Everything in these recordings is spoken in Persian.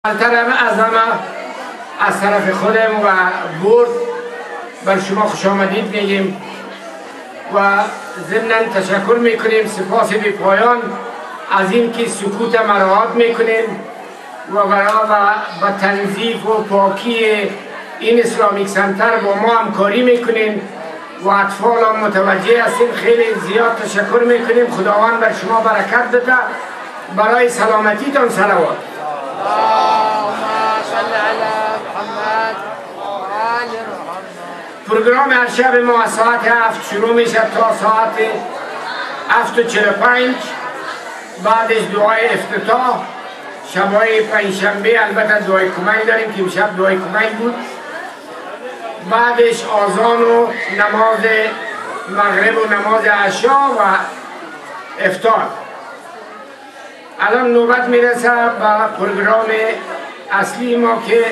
از همه از طرف خودم و بورد بر شما خوش آمدید میگیم و ضمناً تشکر میکنیم، سپاس بی پایان از این که سکوت مراعات میکنیم و با تنظیف و پاکی این اسلامیک سنتر با ما همکاری میکنیم و اطفال هم متوجه هستیم. خیلی زیاد تشکر میکنیم. خداوند بر شما برکت بده. برای سلامتیتان صلوات. پروگرام هر شب ما از ساعت 7 شروع میشه تا ساعت 7:45. بعدش دعای افتتاح. شبای پنجشنبه البته دعای کمک داریم که امشب دعای کمک بود. بعدش آذان و نماز مغرب و نماز عشا و افطار. الان نوبت میرسه به پروگرام اصلی ما که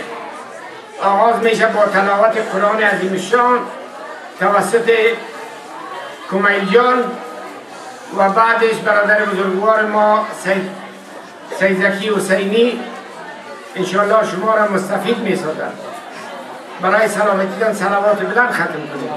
آغاز میشه با تلاوت قرآن عظیم الشان توسط کمیل جان و بعدش برادر بزرگوار ما سید زکی حسینی انشاءالله شما را مستفید میسازد. برای سلامتیتان صلوات بلند ختم کنید.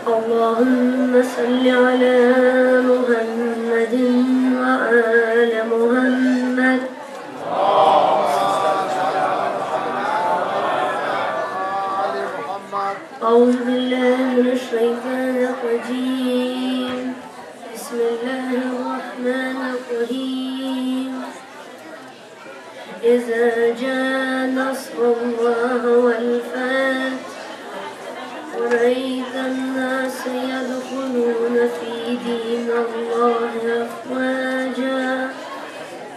اللهم صل على محمد وآل محمد. أعوذ بالله من الشيطان الرجيم. بسم الله الرحمن الرحيم. إذا جاء نصر الله والفتح ورأيت الناس يدخلون في دين الله أفواجا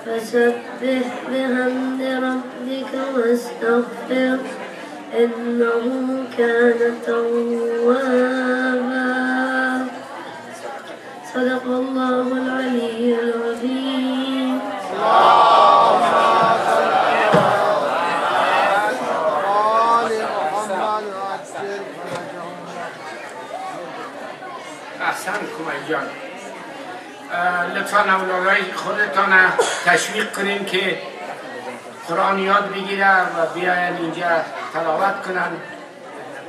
فسبح بحمد ربك واستغفر إنه كان توابا. صدق الله العلي العظيم. احسن کمیل جان. لطفا اولادای خودتان تشویق کنین که قرآن یاد بگیره و بیاین اینجا تلاوت کنن.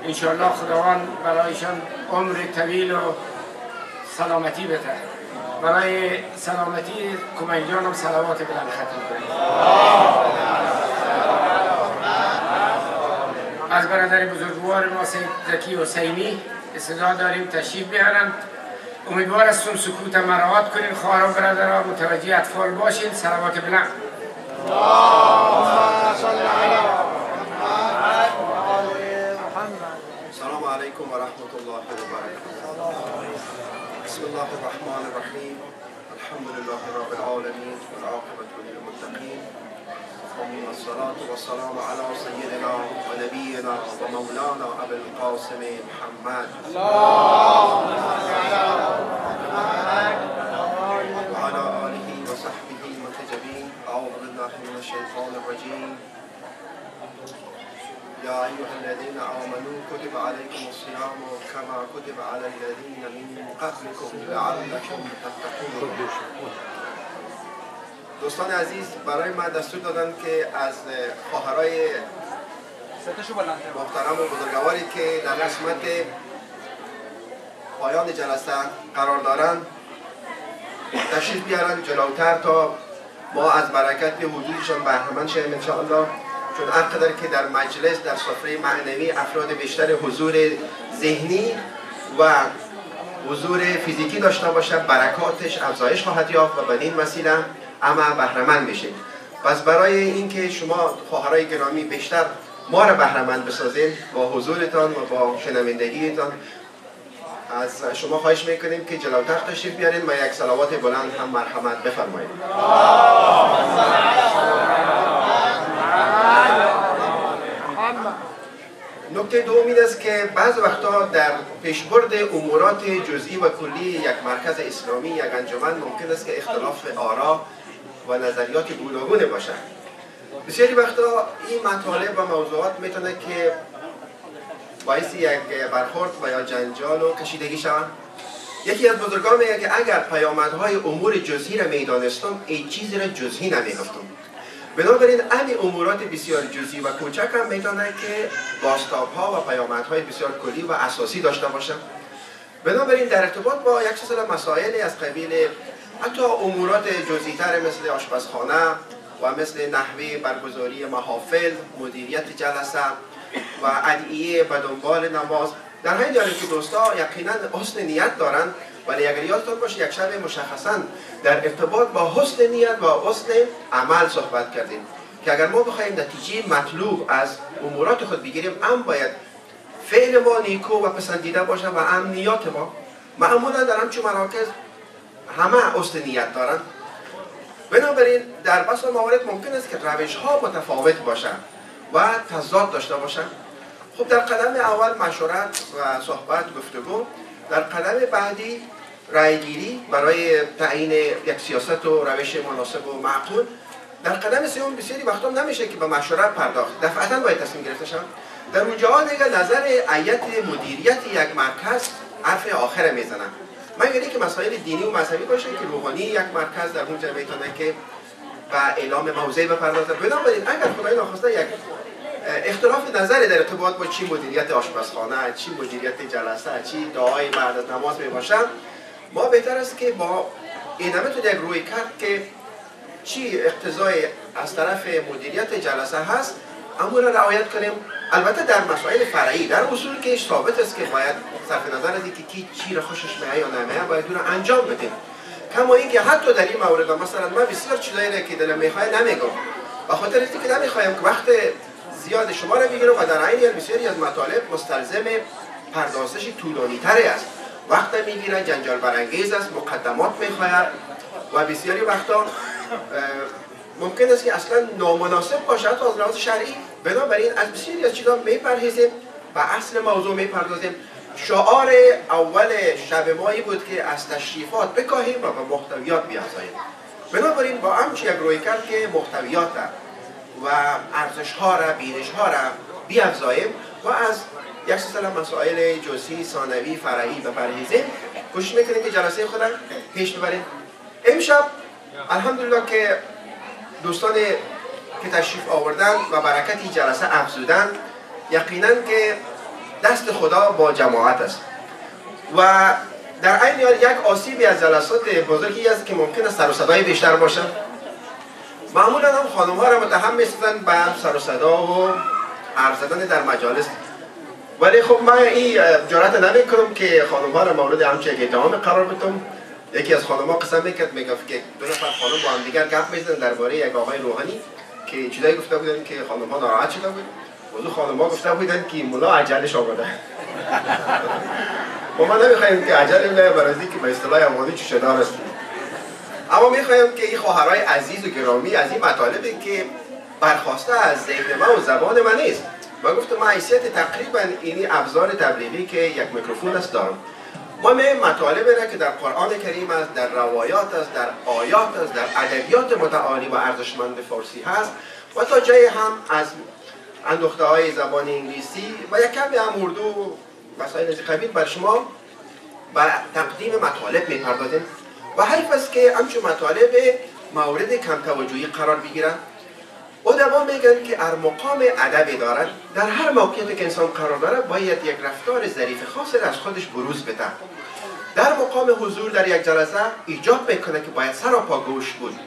انشاءالله خداوند برایشان عمر طویل و سلامتی بده. برای سلامتی کمیل جان هم صلوات بلند ختم کنید. از برادر بزرگوار ما سید زکی حسینی استعداد داریم تشریف بیارن. امیدوار هستم سکوت مراعات کنین. خواهر و برادرها متوجه اطفال باشین. صلوات بلند. السلام علیکم و رحمت الله و برکاته. بسم الله الرحمن الرحیم. الحمد لله رب العالمین و العاقبة للمتقین. ثم الصلاة والسلام على سيدنا ونبينا ومولانا أبي القاسم محمد وعلى آله وصحبه المنتجبين. أعوذ بالله من الشيطان الرجيم. يا أيها الذين آمنوا كتب عليكم الصيام كما كتب على الذين من قبلكم لعلكم تتقون. دوستان عزیز، برای من دستور دادن که از خواهرای محترم و بزرگواری که در قسمت پایان جلسه قرار دارند تشریف بیارن جلوتر تا ما از برکت حضورشان بهره مند شویم انشاءالله. چون هرقدر که در مجلس در سفره معنوی افراد بیشتر حضور ذهنی و حضور فیزیکی داشته باشد، برکاتش افزایش خواهد یافت و بدین وسیله اما بهره مند بشید. پس برای اینکه شما خواهرای گرامی بیشتر ما را بهره مند بسازید با حضورتان و با شنوندگیتان، از شما خواهش میکنیم که جلوتر تشریف بیارین و یک صلوات بلند هم مرحمت بفرمایید. نکته دوم این است که بعض وقتا در پیشبرد امورات جزئی و کلی یک مرکز اسلامی، یک انجمن ممکن است که اختلاف آرا و نظریات گوناگون باشد. بسیاری وقتا این مطالب و موضوعات میتونه که باعث یک برخورد و یا جنجال و کشیدگی شوند. یکی از بزرگان میگه که اگر پیامدهای امور جزئی را میدانستم این چیزی را جزئی نمیگفتم. بنابراین این امورات بسیار جزئی و کوچک هم میتونه که بازتاب‌ها و پیامدهای بسیار کلی و اساسی داشته باشه. بنابراین در ارتباط با یک سلسله مسائل از قبیل حتی امورات جزئی‌تر مثل آشپزخانه و مثل نحوه برگزاری محافل، مدیریت جلسه و ادعیه به دنبال نماز، در حین حالی که دوستا یقینا حسن نیت دارند، ولی اگر یادتون باشه یک شب مشخصا در ارتباط با حسن نیت و حسن عمل صحبت کردیم که اگر ما بخوایم نتیجه مطلوب از امورات خود بگیریم، هم باید فعل ما نیکو و پسندیده باشه و هم نیات ما. معمولا در همچون مراکز همه حسن نیت دارند. بنابراین در بسیار موارد ممکن است که روش ها متفاوت باشند و تضاد داشته باشند. خب در قدم اول مشورت و صحبت گفتگو، در قدم بعدی رایگیری برای تعیین یک سیاست و روش مناسب و معقول، در قدم سوم بسیاری وقتا نمیشه که به مشورت پرداخت، دفعتا باید تصمیم گرفته شود. در اونجا دیگه نظر هیئت مدیریت یک مرکز حرف آخر میزنن. مگر اینکه مسائل دینی و مذهبی باشه که روحانی یک مرکز در اونجا میتونه که به اعلام موضع بپردازه. بنابراین اگر خدای ناخواسته یک اختلاف نظری در ارتباط با چی مدیریت آشپزخانه، چی مدیریت جلسه، چی دعای بعد از نماز میباشن، ما بهتر است که با این همه تو یک روی کرد که چی اقتضای از طرف مدیریت جلسه هست امور را رعایت کنیم. البته در مسائل فرعی در اصول که ثابت است که باید صرف نظر از اینکه کی چی را خوشش میاد یا نمیاد باید اون را انجام بدیم. کما اینکه حتی در این مورد مثلا ما بسیار چیزایی را که دلم میخواد نمیگم، به خاطر اینکه نمیخوایم که وقت زیاد شما را بگیرم و در عین حال بسیاری از مطالب مستلزم پردازش طولانی تری است، وقت میگیره، جنجال برانگیز است، مقدمات میخواید و بسیاری وقتا ممکن است که اصلا نامناسب باشه حتی از لحاظ شرعی. بنابراین از بسیاری از چیزا میپرهیزیم، به اصل موضوع میپردازیم. شعار اول شب مایی بود که از تشریفات بکاهیم و به محتویات بیافزاییم. بنابراین با همچین یک روی کرد که محتویات و ارزش ها را، بینش ها را بیافزاییم و از یک سلسله مسائل جزئی، ثانوی، فرعی بپرهیزیم، کوشش میکنیم که جلسه خودم پیش ببریم. امشب الحمدلله که دوستان که تشریف آوردن و برکتی جلسه افزودن، یقینا که دست خدا با جماعت است و در عین حال یک آسیبی از جلسات بزرگی است که ممکن است سر و صدای بیشتر باشه. معمولا هم خانم ها را متهم می‌سازند به سر و صدا و حرف زدن در مجالس، ولی خب من این جرأت نمی‌کنم که خانم ها را مورد همچین اتهام قرار بدم. یکی از خانم ها قسم می‌کرد میگفت که دو نفر خانم با هم دیگر گپ می‌زدن درباره یک آقای روحانی که چیزایی گفته بودن که خانم ها ناراحت شده بود. ولی خانم ها گفته بودن که مولا عجلش آمده. ما نمی‌خوایم که عجل نه، برای اینکه به اصطلاح امانی چشه‌دار است. اما می‌خوایم که این خواهرای عزیز و گرامی از این مطالبی که برخواسته از ذهن من و زبان من نیست. من گفتم من حیثیت تقریبا اینی ابزار تبلیغی که یک میکروفون است دارم. ما مطالبی را که در قرآن کریم است، در روایات است، در آیات است، در ادبیات متعالی و ارزشمند فارسی هست و تا جای هم از اندوخته‌های زبان انگلیسی و یک کمی هم اردو مسائل از قبیل بر شما با تقدیم مطالب می‌پردازیم و حیف است که همچون مطالب مورد کم توجهی قرار بگیرن. ادبا میگن که هر مقام ادبی دارد، در هر موقعیتی که انسان قرار دارد باید یک رفتار ظریف خاصی از خودش بروز بده. در مقام حضور در یک جلسه ایجاب میکنه که باید سراپا گوش بود،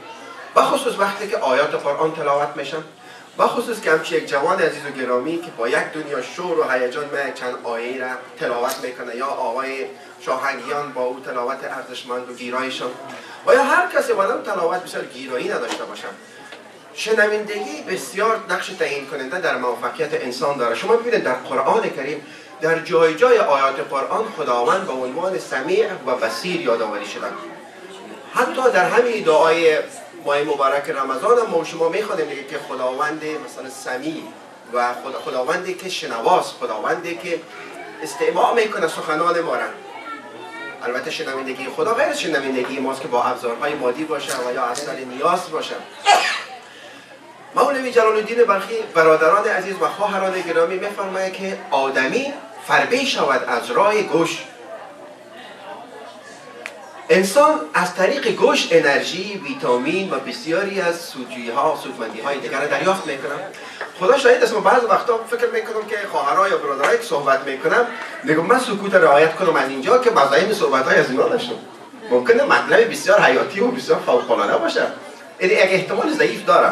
بخصوص وقتی که آیات قرآن تلاوت میشن، بخصوص که همچی یک جوان عزیز و گرامی که با یک دنیا شور و هیجان چند آیه را تلاوت میکنه، یا آقای شاهنگیان با او تلاوت ارزشمند و گیرایشان، و یا هر کسی با اون تلاوت بسیار گیرایی نداشته باشن. شنوندگی بسیار نقش تعیین کننده در موفقیت انسان داره. شما ببینید در قرآن کریم در جای جای آیات قرآن خداوند به عنوان سمیع و بصیر یادآوری شدن. حتی در همین دعای ماه مبارک رمضان هم ما شما میخوانیم که خداوند مثلا سمیع و خداوندی که شنواست، خداوندی که استماع میکنه سخنان ما را. البته شنوندگی خدا غیر شنوندگی ماست که با ابزارهای مادی باشه و یا اصل نیاز باشه. مولوی جلال الدین بلخی برادران عزیز و خواهران گرامی میفرماید که آدمی فربه شود از راه گوش. انسان از طریق گوش انرژی، ویتامین و بسیاری از سودمندی های دیگر دریافت میکنم. خدا شاهد است، بعضی وقتا فکر میکنم که خواهرها یا برادرایی که صحبت میکنم میگم من سکوت رعایت کنم از اینجا که مزاحم صحبت های از اینا نشم. ممکنه مطلب بسیار حیاتی و بسیار فوق العاده باشه. این یک احتمال ضعیف داره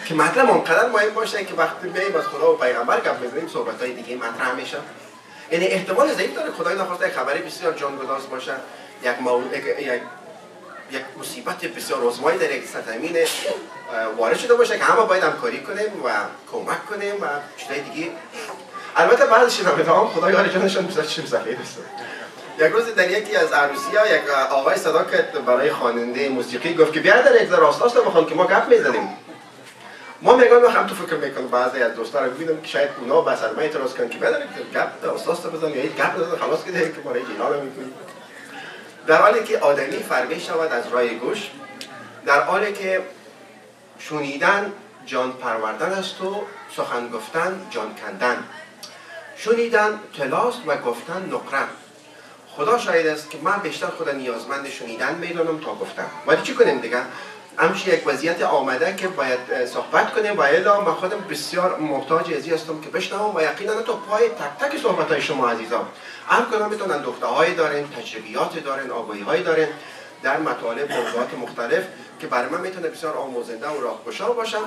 که مطلب اونقدر مهم باشه که وقتی میایم از خدا و پیغمبر گپ میزنیم صحبت های دیگه مطرح میشه. یعنی احتمال ضعیف داره خدای نخواسته خبری بسیار جانگداز باشه، یک مصیبت بسیار رزمایی در یک سرزمین وارد شده باشه که همه باید همکاری کنیم و کمک کنیم و چیزای دیگه. البته بعضی شنونده‌ها خدا یار جانشون بسیار چیز خیلی است. یک روز در یکی از عروسی‌ها یک آقای صدا کرد برای خواننده موسیقی، گفت که بیا در یک راستاست بخوان که ما گپ میزنیم. ما میگم هم تو فکر میکنم بعضی از دوستا رو ببینم که شاید اونا به سر ما اعتراض کنن که بیا گپ در راستاست بزن یا یک گپ بزن خلاص که برای جلال میکنیم. در حالی که آدمی فربه شود از راه گوش، در حالی که شنیدن جان پروردن است و سخن گفتن جان کندن. شنیدن طلاست و گفتن نقره. خدا شاهد است که من بیشتر خدا نیازمند شنیدن میدونم تا گفتن. ولی چی کنیم دیگه؟ همش یک وضعیت آمده که باید صحبت کنیم و الا من خودم بسیار محتاج ازی هستم که بشنوم و یقینا تو پای تک تک صحبت های شما عزیزان هر کدام میتونن نقطه‌هایی دارن، تجربیات دارن، آگاهی‌هایی دارن در مطالب موضوعات مختلف که برای من میتونه بسیار آموزنده و راهگشا باشن.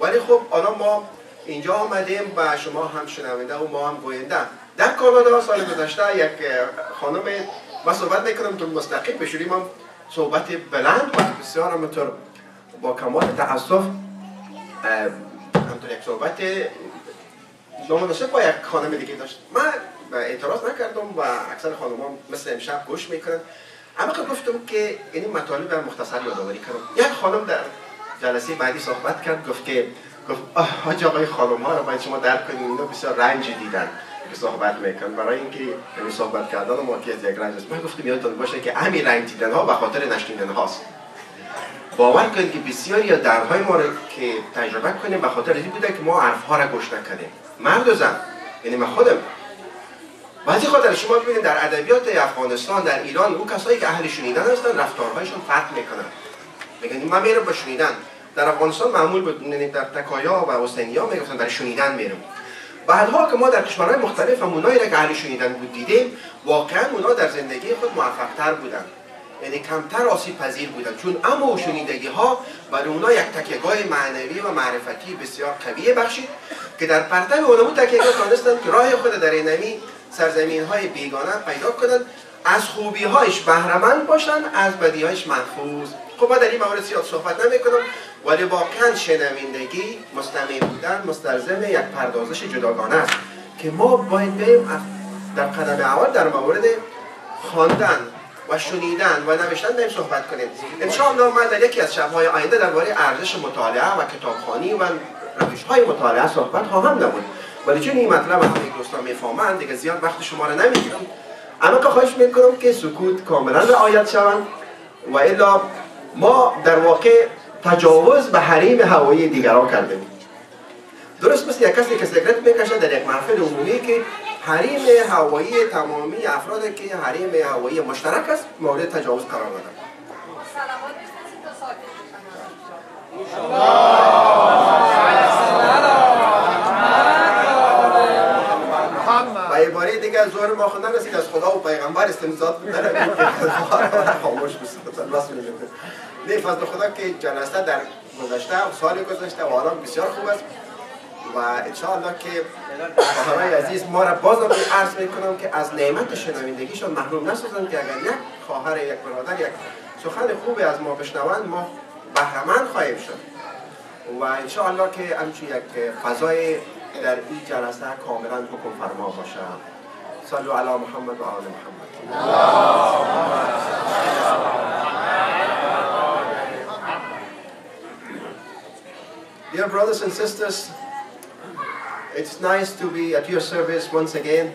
ولی خب الان ما اینجا آمدیم و شما هم شنونده و ما هم گوینده. در کانادا سال گذشته یک خانم ما صحبت میکنم تو مستقیم بشوریم هم صحبت بلند و بسیار همونطور با کمال تأسف همونطور یک صحبت نامناسب با یک خانم دیگه داشت. من اعتراض نکردم و اکثر خانم‌ها مثل امشب گوش میکنن. اما که گفتم که این مطالب مختصر یادآوری کنم. یک خانم در جلسه بعدی صحبت کرد، گفت حاج آقای خانم‌ها رو باید شما درک کنید، اینا بسیار رنج دیدن که صحبت میکنن. برای اینکه این صحبت کردن موقعی از یک رنج است. من گفتم یادتون باشه که همین رنج دیدن ها به خاطر نشنیدن هاست. باور کنید که بسیاری از دردهای ما رو که تجربه کنیم به خاطر این بوده که ما حرف‌ها را گوش نکردیم. مرد و زن، یعنی من خودم بعضی خاطر شما ببینید در ادبیات افغانستان، در ایران، اون کسایی که اهل شنیدن هستن رفتارهایشون فرق میکنن. میگن من میرم به شنیدن. در افغانستان معمول بود، در تکایا و حسینیا میگفتن در شنیدن میرم. بعدها که ما در کشورهای مختلف همونایی را که اهل شنیدن بود دیدیم، واقعا اونا در زندگی خود موفق‌تر بودن. یعنی کمتر آسیب پذیر بودن، چون اما شنیدگی ها برای اونا یک تکیه‌گاه معنوی و معرفتی بسیار قوی بخشید که در پرتو اونمون تکیه‌گاه توانستند که راه خود در اینمی سرزمین های بیگانه پیدا کنند، از خوبی هایش بهره‌مند باشند، از بدی هایش محفوظ. خب من در این مورد زیاد صحبت نمی‌کنم، ولی واقعا شنوندگی، مستمع بودن مستلزم یک پردازش جداگانه است که ما باید بریم در قدم اول در مورد خواندن و شنیدن و نوشتن بریم صحبت کنیم. انشاءالله من در یکی از شب‌های آینده درباره ارزش مطالعه و کتابخوانی و روش‌های مطالعه صحبت خواهم نمود. ولی چون این مطلب هم یک دوستان میفهمند دیگه زیاد وقت شما را نمیگیرم. اما که خواهش میکنم که سکوت کاملا رعایت شوند و الا ما در واقع تجاوز به حریم هوایی دیگران کردیم. درست مثل یک کسی که سیگرت میکشه در یک محفل عمومی که حریم هوایی تمامی افرادی که حریم هوایی مشترک است مورد تجاوز قرار دادن. سلامات بفرستید تا ساکت و عباره دیگه زور ما خود نرسید از خدا و پیغمبر استمزاد بودن خاموش بسید. نه فضل خدا که جلسه در گذشته و سال گذشته و حالا بسیار خوب است و انشاءالله که خواهرای عزیز ما را باز عرض میکنم که از نعمت شنوندگیشون محروم نسازند که اگر یک خواهر یک برادر یک سخن خوبی از ما بشنوند ما بهره‌مند خواهیم شد و انشاءالله که همچون یک فضای در این جلسه کاملا حکم فرما باشه. صلوا علی محمد و آل محمد. Dear brothers and sisters, It's nice to be at your service once again.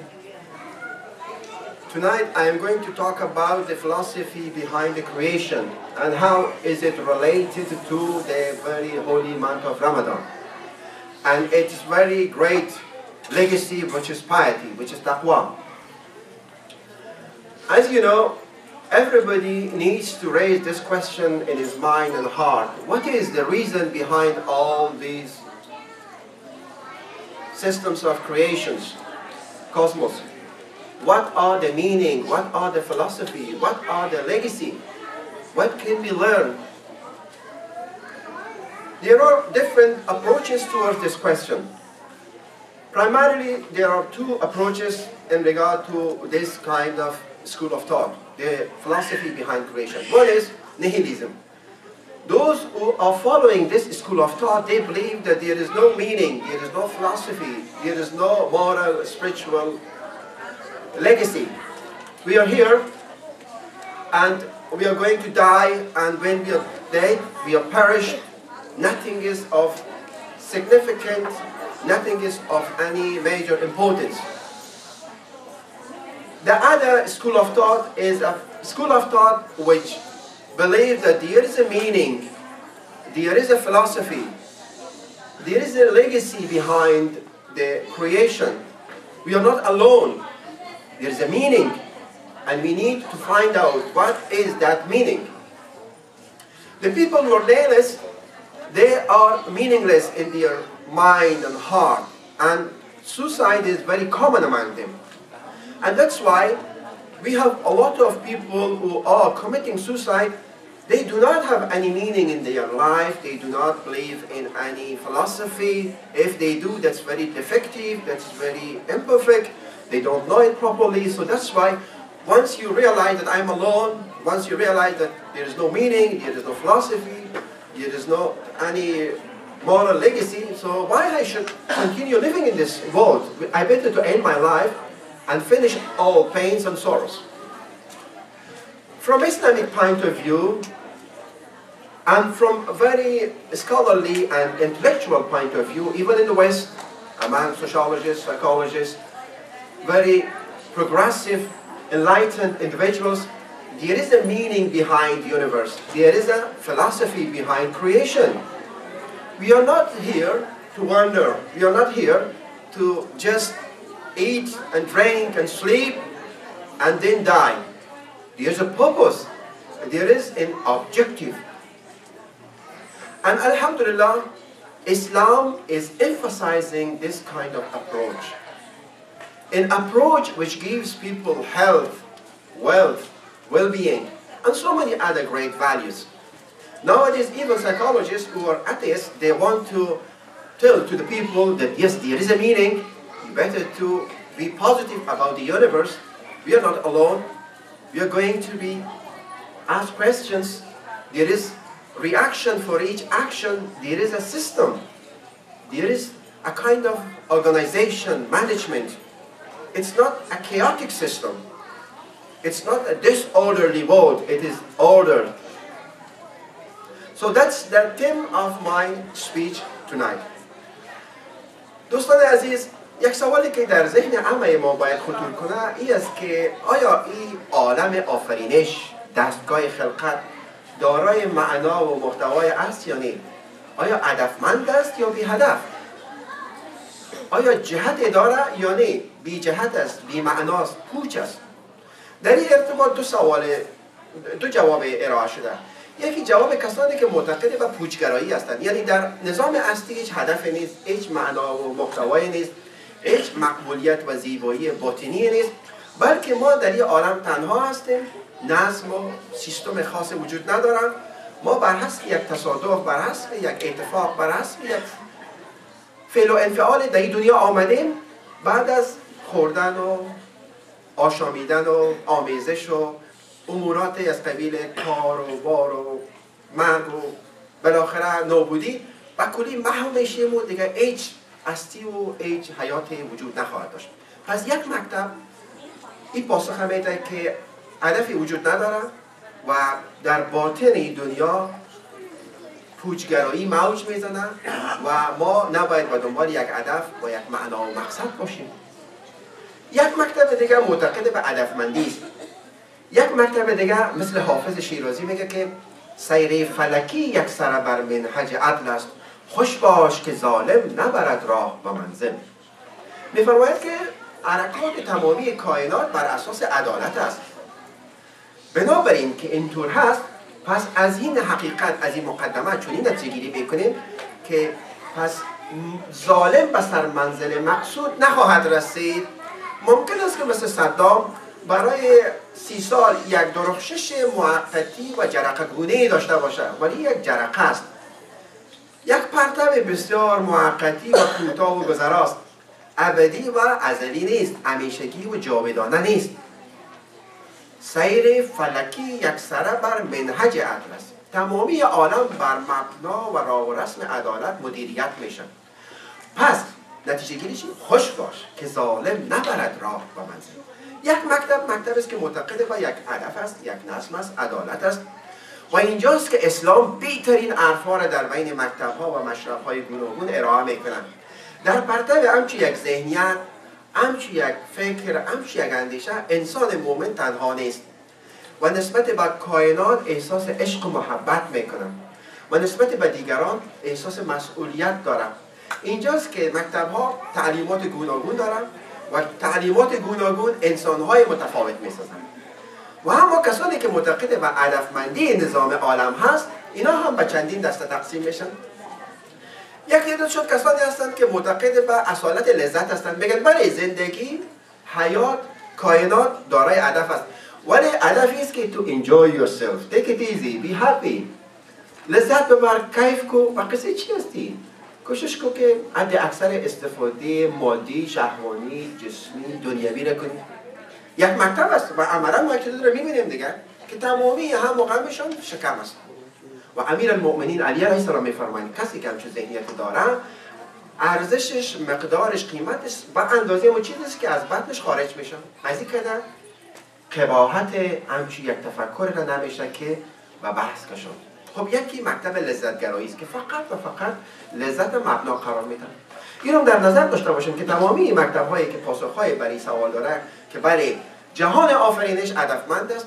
Tonight I am going to talk about the philosophy behind the creation and how is it related to the very holy month of Ramadan. And its very great legacy, which is piety, which is taqwa. As you know, everybody needs to raise this question in his mind and heart. What is the reason behind all these systems of creations, cosmos? What are the meaning? What are the philosophy? What are the legacy? What can we learn? There are different approaches towards this question. Primarily, there are two approaches in regard to this kind of school of thought, the philosophy behind creation. One is nihilism. Those who are following this school of thought, they believe that there is no meaning, there is no philosophy, there is no moral, spiritual legacy. We are here and we are going to die, and when we are dead, we are perished. Nothing is of significance, nothing is of any major importance. The other school of thought is a school of thought which believes that there is a meaning, there is a philosophy, there is a legacy behind the creation. We are not alone. There is a meaning, and we need to find out what is that meaning. The people who are nihilists, they are meaningless in their mind and heart, and suicide is very common among them. And that's why we have a lot of people who are committing suicide. They do not have any meaning in their life. They do not believe in any philosophy. If they do, that's very defective, that's very imperfect. They don't know it properly. So that's why once you realize that I'm alone, once you realize that there is no meaning, there is no philosophy, there is no any moral legacy, so why I should continue living in this world? I better to end my life and finish all pains and sorrows. From Islamic point of view, and from a very scholarly and intellectual point of view, even in the West, among sociologists, psychologists, very progressive, enlightened individuals, there is a meaning behind the universe. There is a philosophy behind creation. We are not here to wander. We are not here to just eat and drink and sleep and then die. There is a purpose. There is an objective. And Alhamdulillah, Islam is emphasizing this kind of approach. An approach which gives people health, wealth, well-being, and so many other great values. Nowadays, even psychologists who are atheists, they want to tell to the people that yes, there is a meaning. You better to be positive about the universe. We are not alone. We are going to be asked questions. There is reaction for each action. There is a system. There is a kind of organization, management. It's not a chaotic system. It's not a disorderly world. It is ordered. So that's the theme of my speech tonight. دوستان عزیز، یک سوالی که در ذهن عامه ما باید خطور کنه این است که آیا این عالم آفرینش، دستگاه خلقت دارای معنا و محتوای است یا نه؟ آیا هدفمند است یا بی هدف؟ آیا جهت داره یا نه؟ بی جهت است، بی معناست، پوچ است. در این ارتباط دو جواب ارائه شده. یکی جواب کسانی که معتقد به پوچگرایی هستند، یعنی در نظام اصلی هیچ هدف نیست، هیچ معنا و محتوایی نیست، هیچ مقبولیت و زیبایی باطنی نیست، بلکه ما در این عالم تنها هستیم، نظم و سیستم خاص وجود ندارن. ما بر حسب یک تصادف، بر حسب یک اتفاق، بر حسب یک فعل و انفعال در این دنیا آمدیم، بعد از خوردن و آشامیدن و آمیزش و امورات از قبیل کار و بار و مرگ و بالاخره نابودی و کلی محو میشیم و دیگه هیچ هستی و هیچ حیاتی وجود نخواهد داشت. پس یک مکتب این پاسخ میده که هدفی وجود نداره و در باطن دنیا پوچگرایی موج میزنه و ما نباید به دنبال یک هدف و یک معنا و مقصد باشیم. یک مکتب دیگه معتقد به هدفمندی است. یک مکتب دیگه مثل حافظ شیرازی میگه که سیر فلکی یک سر بر منهج عدل است، خوش باش که ظالم نبرد راه به منزل. میفرماید که حرکات تمامی کائنات بر اساس عدالت است. بنابراین که اینطور هست، پس از این حقیقت، از این مقدمه چنین نتیجه گیری بکنیم که پس ظالم به سر منزل مقصود نخواهد رسید. ممکن است که مثل صدام برای 30 سال یک درخشش موقتی و جرقه گونه‌ای داشته باشه، ولی یک جرقه است. یک پرتو بسیار موقتی و کوتاه و گذراست، ابدی و ازلی نیست، همیشگی و جاودانه نیست. سیر فلکی یک سره بر منهج عدل است. تمامی عالم بر مبنا و راه و رسم عدالت مدیریت میشن. پس نتیجه گیریش خوش باش که ظالم نبرد راه به منزل. یک مکتب است که معتقد به یک هدف است، یک نظم است، عدالت است. و اینجاست که اسلام بهترین حرفها را در بین مکتب‌ها و مشرب‌های گوناگون ارائه میکنند. در پرتو همچی یک ذهنیت، همچی یک فکر، همچی یک اندیشه، انسان مومن تنها نیست و نسبت به کائنات احساس عشق و محبت میکنه و نسبت به دیگران احساس مسئولیت داره. اینجاست که مکتب‌ها تعلیمات گوناگون دارن و تعلیمات گوناگون انسان‌های متفاوت میسازن. و اما کسانی که معتقد به هدفمندی نظام عالم هست، اینا هم به چندین دسته تقسیم میشن. یکی دو شد کسانی هستند که معتقد به اصالت لذت هستند، میگن برای زندگی، حیات، کائنات دارای هدف است، ولی هدفی است که تو enjoy yourself, take it easy, be happy، لذت ببر، کیف کو. و قصه چی هستی؟ کوشش کو که حد اکثر استفاده مادی، شهوانی، جسمی، دنیوی را کنی. یک مکتب است و عملا ما که رو میبینیم دیگه که تمامی هم و غمشان شکم است. و امیر المؤمنین علی علیه السلام میفرمایند کسی که همچون ذهنیت داره، ارزشش، مقدارش، قیمتش به اندازه اون چیزی است که از بطنش خارج میشه. از این کده قباحت همچون یک تفکر را نمیشه که و بحث کشون. خب یکی مکتب لذتگرایی است که فقط و فقط لذت مبنا قرار میدن. این رو در نظر داشته باشیم که تمامی مکتب هایی که پاسخهای برای سوال داره که برای جهان آفرینش هدفمند است،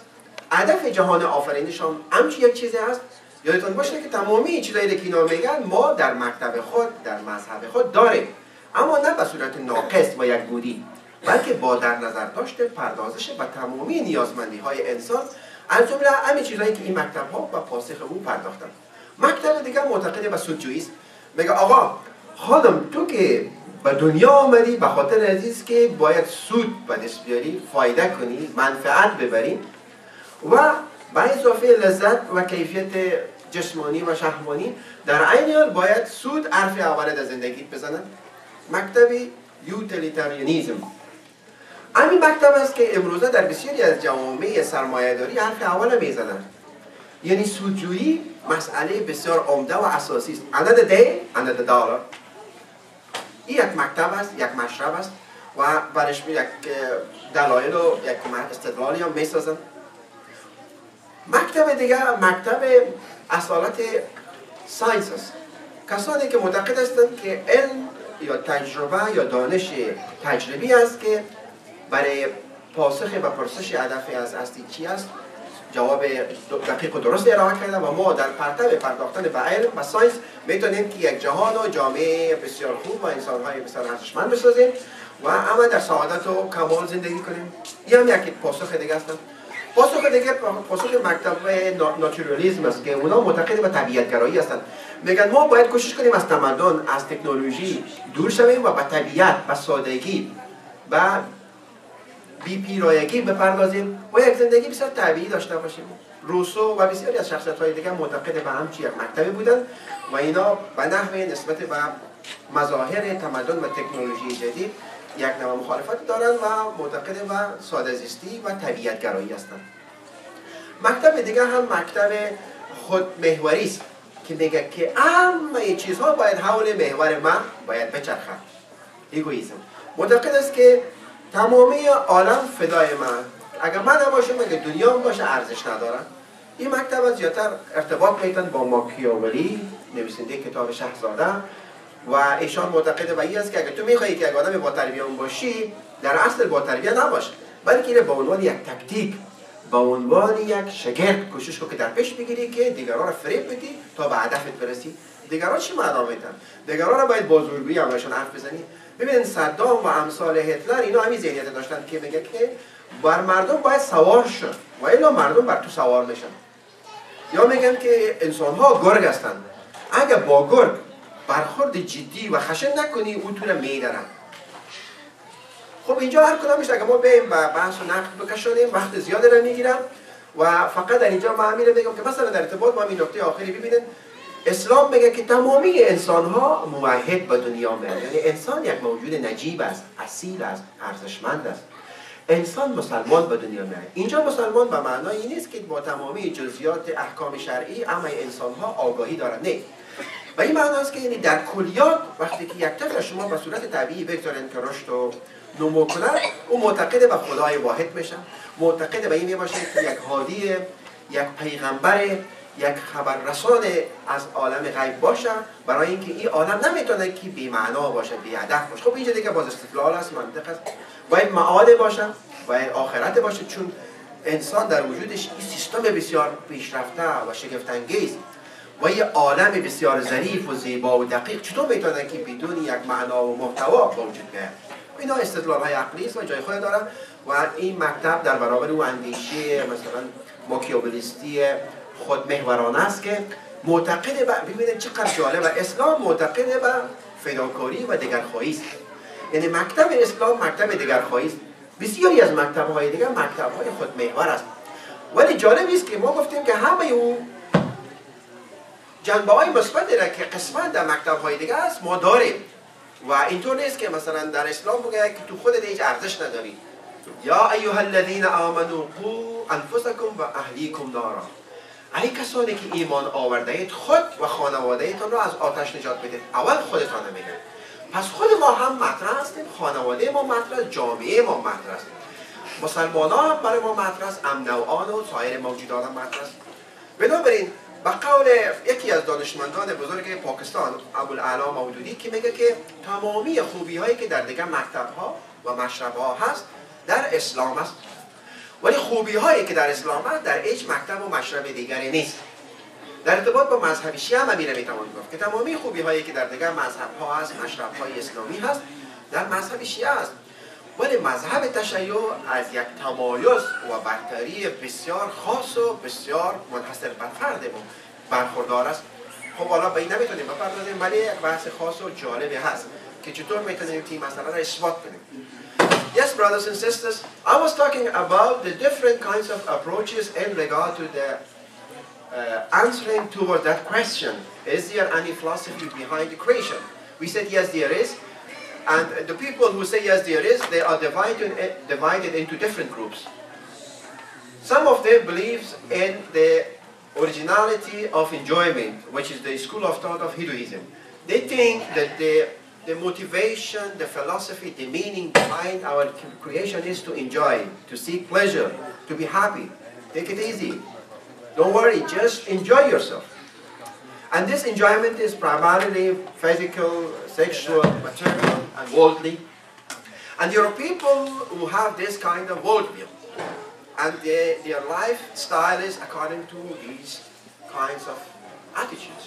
هدف جهان آفرینش هم همچی یک چیزی است. یادتون باشه که تمامی چیزایی که اینا میگن ما در مکتب خود، در مذهب خود داریم، اما نه به صورت ناقص و یک بودی، بلکه با در نظر داشته پردازش به تمامی نیازمندی های انسان، از جمله همین چیزایی که این مکتب ها و پاسخ او پرداختن. مکتب دیگه معتقد به سودجویی است. میگه آقا خانم تو که به دنیا آمدی به خاطر عزیز که باید سود به دست بیاری، فایده کنی، منفعت ببری و به اضافه لذت و کیفیت جسمانی و شهوانی در عین حال باید سود حرف اول در زندگیت بزنن. مکتب یوتیلیتاریانیسم. همین مکتب است که امروزه در بسیاری از جوامع سرمایه‌داری حرف اول میزنن. یعنی سودجویی مسئله بسیار عمده و اساسی است. another day another dollar. این یک مکتب است، یک مشرب است و برش یک دلایل و یک استدلالی هم میسازن. مکتب دیگه مکتب اصالت ساینس است. کسانی که معتقد هستند که علم یا تجربه یا دانش تجربی است که برای پاسخ به پرسش هدف از اصلی چی است جواب دقیق و درست ارائه کرده و ما در پرتو پرداختن به علم و ساینس میتونیم که یک جهان و جامعه بسیار خوب و انسان‌های بسیار ارزشمند بسازیم و اما در سعادت و کمال زندگی کنیم. این هم یک پاسخ دیگه است. پاسخ دیگه پاسخ مکتب ناتورالیسم است که اونا معتقد به طبیعت‌گرایی هستند. میگن ما باید کوشش کنیم از تمدن، از تکنولوژی دور شویم و به طبیعت، به سادگی، به بی‌پیرایگی بپردازیم و یک زندگی بسیار طبیعی داشته باشیم. روسو و بسیاری از شخصیت‌های دیگه معتقد به همچین یک مکتبی بودن و اینا به نحوی نسبت به مظاهر تمدن و تکنولوژی جدید یک نوع مخالفت دارن و معتقد به ساده زیستی و طبیعت‌گرایی هستند. مکتب دیگه هم مکتب خودمحوری است که میگه که همه چیزها باید حول محور من باید بچرخد. ایگویسم. معتقد است که تمامی عالم فدای من. اگر من نباشم، اگر دنیا باشه ارزش نداره. این مکتب زیادتر ارتباط میتن با ماکیاولی، نویسنده کتاب شاهزاده، و ایشان معتقد به این است که اگر تو میخوایی که یک آدم با تربیه باشی، در اصل با تربیه نباش، بلکه اینه به عنوان یک تکتیک، به عنوان یک شگرد کوشش کن که در پیش بگیری که دیگران را فریب بدی تا به هدفت برسی. دیگران چی معنا میدن؟ دیگران را باید با زورگویی همشون حرف بزنی. ببینید صدام و امثال هتلر اینا همین ذهنیت داشتن که میگه که بر مردم باید سوار شد و الا مردم بر تو سوار میشن. یا میگن که انسان ها گرگ هستند، اگر با گرگ برخورد جدی و خشن نکنی او تو را میدرن. خب اینجا هر کدامش اگر ما بریم و بحث و نقد بکشانیم وقت زیاده را میگیرم و فقط در اینجا من همین میگم که مثلا در ارتباط با این نکته آخری ببینید، اسلام میگه که تمامی انسان ها موحد به دنیا میاد. یعنی انسان یک موجود نجیب است، اصیل است، ارزشمند است. انسان مسلمان به دنیا میاد. اینجا مسلمان به معنای این نیست که با تمامی جزئیات احکام شرعی همه انسان ها آگاهی دارند، نه. و این معنی است که یعنی در کلیات وقتی که یک طفل شما به صورت طبیعی بگذارین که رشد و نمو کنه، او معتقد به خدای واحد میشه، معتقد به این میباشه که یک هادی، یک پیغمبر، یک خبررسان از عالم غیب باشه، برای اینکه این عالم نمیتونه که بی معنا باشه، بی هدف باشه. خب اینجا دیگه باز استدلال است، منطق است. باید معاد باشه، باید آخرت باشه، چون انسان در وجودش این سیستم بسیار پیشرفته و شگفت انگیز و یه عالم بسیار ظریف و زیبا و دقیق چطور میتونه که بدون یک معنا و محتوا به وجود بیاد؟ اینا استدلال های عقلی است و جای خود داره و این مکتب در برابر او اندیشه مثلا ماکیاولیستی خودمحورانه است که معتقد به، ببینید چقدر جالب، اسلام معتقد به فداکاری و دگرخواهی است. یعنی مکتب اسلام مکتب دگرخواهی است. بسیاری از مکتب‌های دیگر مکتب‌های خودمحور است. ولی جالب است که ما گفتیم که همه اون جنبه‌های مثبتی را که قسماً در مکتب‌های دیگر است ما داریم و اینطور نیست که مثلا در اسلام بگه که تو خودت هیچ ارزش نداری. یا ایها الذین آمنوا قوا انفسکم و اهلیکم نارا. ای کسانی که ایمان آورده اید خود و خانواده ایتان را از آتش نجات بدید. اول خودتان میگن. پس خود ما هم مطرح هستیم، خانواده ما مطرح است، جامعه ما مطرح است. مسلمانان هم برای ما مطرح است، امنوعان و سایر موجودات هم مطرح است. بنابراین به قول یکی از دانشمندان بزرگ پاکستان ابوالاعلی مودودی که میگه که تمامی خوبی هایی که در دیگر مکتب ها و مشرب ها هست در اسلام است، ولی خوبی هایی که در اسلام هست در هیچ مکتب و مشرب دیگری نیست. در ارتباط با مذهب شیعه هم میره میتوان گفت که تمامی خوبی هایی که در دیگر مذهب ها هست، مشرب های اسلامی هست، در مذهب شیعه است. ولی مذهب تشیع از یک تمایز و برتری بسیار خاص و بسیار منحصر بر فرد برخوردار است. خب حالا به این نمیتونیم بپردازیم، ولی یک بحث خاص و جالبی هست که چطور میتونیم این مسئله را اثبات کنیم. Yes, brothers and sisters, I was talking about the different kinds of approaches in regard to the answering toward that question. Is there any philosophy behind the creation? We said yes, there is. And the people who say yes, there is, they are divided into different groups. Some of them believe in the originality of enjoyment, which is the school of thought of Hinduism. They think that the motivation, the philosophy, the meaning behind our creation is to enjoy, to seek pleasure, to be happy. Take it easy. Don't worry, just enjoy yourself. And this enjoyment is primarily physical, sexual, material, and worldly. And there are people who have this kind of worldview. And their lifestyle is according to these kinds of attitudes.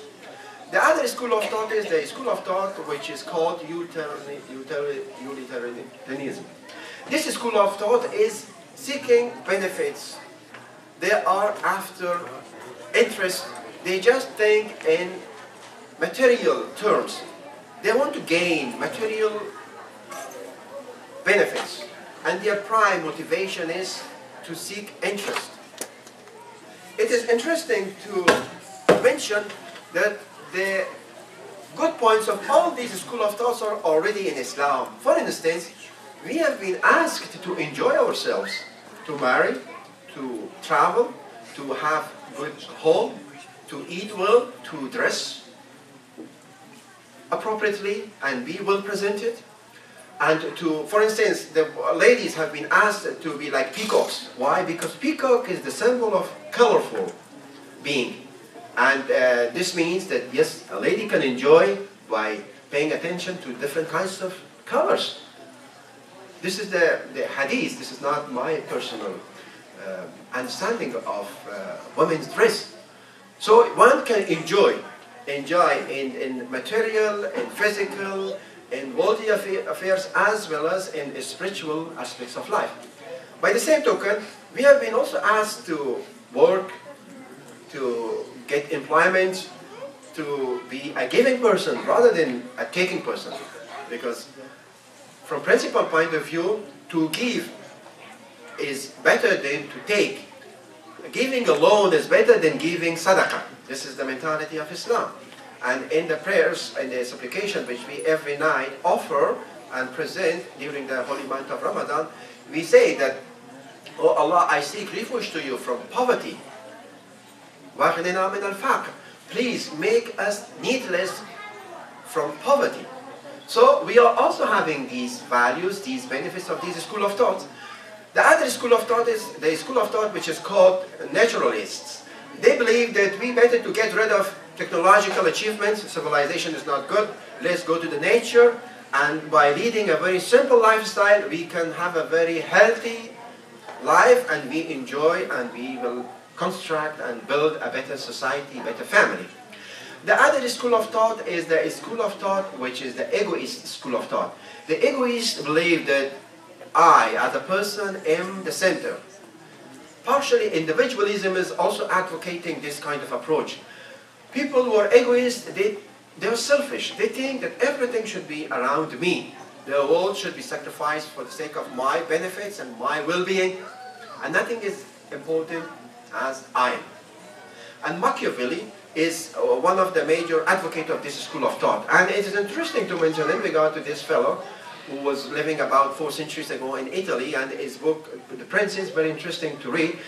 The other school of thought is the school of thought which is called utilitarianism. This school of thought is seeking benefits. They are after interest. They just think in material terms. They want to gain material benefits. And their prime motivation is to seek interest. It is interesting to mention that the good points of all these school of thoughts are already in Islam. For instance, we have been asked to enjoy ourselves, to marry, to travel, to have good home, to eat well, to dress appropriately and be well presented. And to, for instance, the ladies have been asked to be like peacocks. Why? Because peacock is the symbol of colorful, being. And this means that, yes, a lady can enjoy by paying attention to different kinds of colors. This is the hadith. This is not my personal understanding of women's dress. So one can enjoy in material, in physical, in worldly affairs, as well as in spiritual aspects of life. By the same token, we have been also asked to work, to get employment, to be a giving person rather than a taking person. Because from principal point of view, to give is better than to take. Giving alone is better than giving sadaqah. This is the mentality of Islam. And in the prayers and the supplication which we every night offer and present during the holy month of Ramadan, we say that, "Oh Allah, I seek refuge to you from poverty. وَاغْنِنَا مِنَ الْفَقْرِ." Please make us needless from poverty. So we are also having these values, these benefits of this school of thought. The other school of thought is the school of thought which is called naturalists. They believe that we better to get rid of technological achievements. Civilization is not good. Let's go to the nature, and by leading a very simple lifestyle, we can have a very healthy life, and we enjoy, and we will construct and build a better society, better family. The other school of thought is the school of thought which is the egoist school of thought. The egoists believe that I, as a person, am the center. Partially, individualism is also advocating this kind of approach. People who are egoists, they're selfish. They think that everything should be around me. The world should be sacrificed for the sake of my benefits and my well-being, and nothing is important as I am. And Machiavelli is one of the major advocates of this school of thought. And it is interesting to mention in regard to this fellow who was living about 4 centuries ago in Italy, and his book, The Prince, is very interesting to read.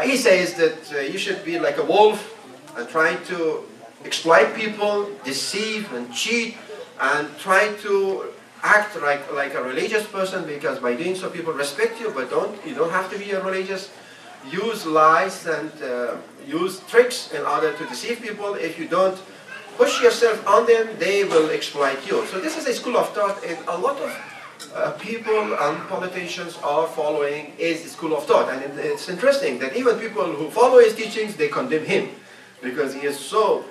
He says that you should be like a wolf and try to exploit people, deceive and cheat, and try to act like a religious person, because by doing so people respect you, but you don't have to be a religious. Use lies and use tricks in order to deceive people. If you don't push yourself on them, they will exploit you. So this is a school of thought, and a lot of people and politicians are following his school of thought. And it's interesting that even people who follow his teachings, they condemn him, because he is so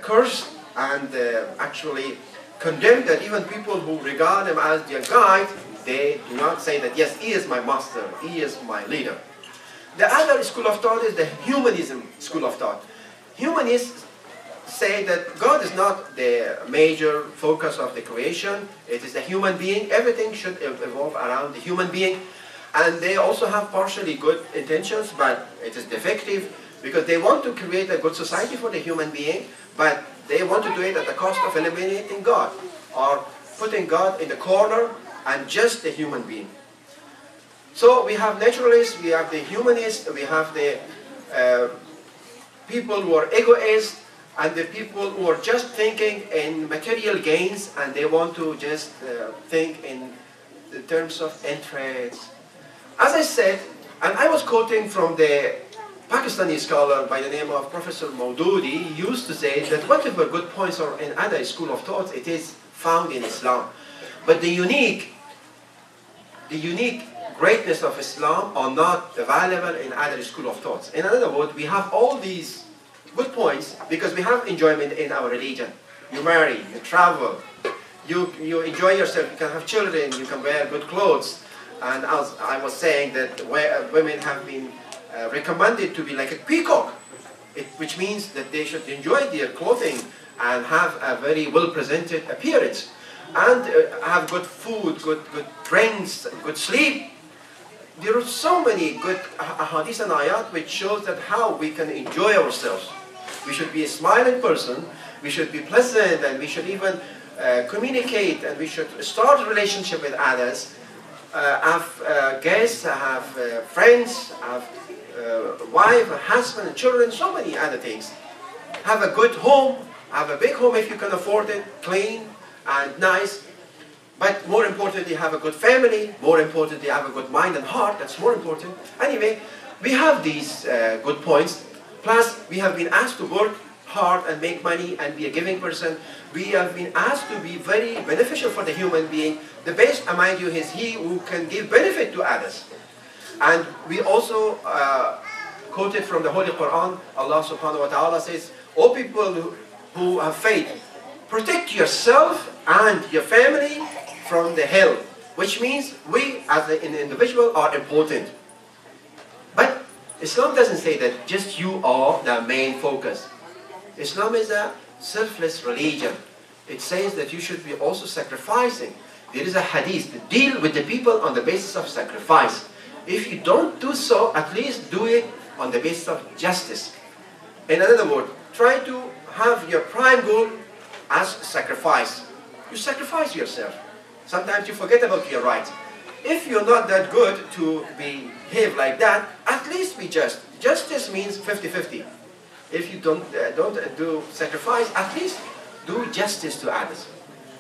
cursed and actually condemned that even people who regard him as their guide, they do not say that, yes, he is my master, he is my leader. The other school of thought is the humanism school of thought. Humanists say that God is not the major focus of the creation. It is the human being. Everything should evolve around the human being. And they also have partially good intentions, but it is defective, because they want to create a good society for the human being, but they want to do it at the cost of eliminating God, or putting God in the corner and just the human being. So we have naturalists, we have the humanists, we have the people who are egoists, and the people who are just thinking in material gains, and they want to just think in the terms of interests. As I said, and I was quoting from the Pakistani scholar by the name of Professor Maududi, he used to say that whatever good points are in other school of thought, it is found in Islam. But the unique greatness of Islam are not available in other school of thoughts. In other words, we have all these good points because we have enjoyment in our religion. You marry, you travel, you enjoy yourself, you can have children, you can wear good clothes. And as I was saying that women have been recommended to be like a peacock, which means that they should enjoy their clothing and have a very well-presented appearance, and have good food, good drinks, good sleep. There are so many good hadith and ayat which shows that how we can enjoy ourselves. We should be a smiling person, we should be pleasant, and we should even communicate, and we should start a relationship with others, have guests, have friends, have wife, a husband, and children, so many other things. Have a good home, have a big home if you can afford it, clean and nice. But more importantly, have a good family. More importantly, have a good mind and heart. That's more important. Anyway, we have these good points. Plus, we have been asked to work hard and make money and be a giving person. We have been asked to be very beneficial for the human being. The best among you is he who can give benefit to others. And we also quoted from the Holy Quran, Allah subhanahu wa ta'ala says, "O people who have faith, protect yourself and your family from the hell," which means we as an individual are important. But Islam doesn't say that just you are the main focus. Islam is a selfless religion. It says that you should be also sacrificing. There is a hadith, deal with the people on the basis of sacrifice. If you don't do so, at least do it on the basis of justice. In other words, try to have your prime goal as sacrifice. You sacrifice yourself. Sometimes you forget about your rights. If you're not that good to behave like that, at least be just. Justice means 50-50. If you don't do sacrifice, at least do justice to others.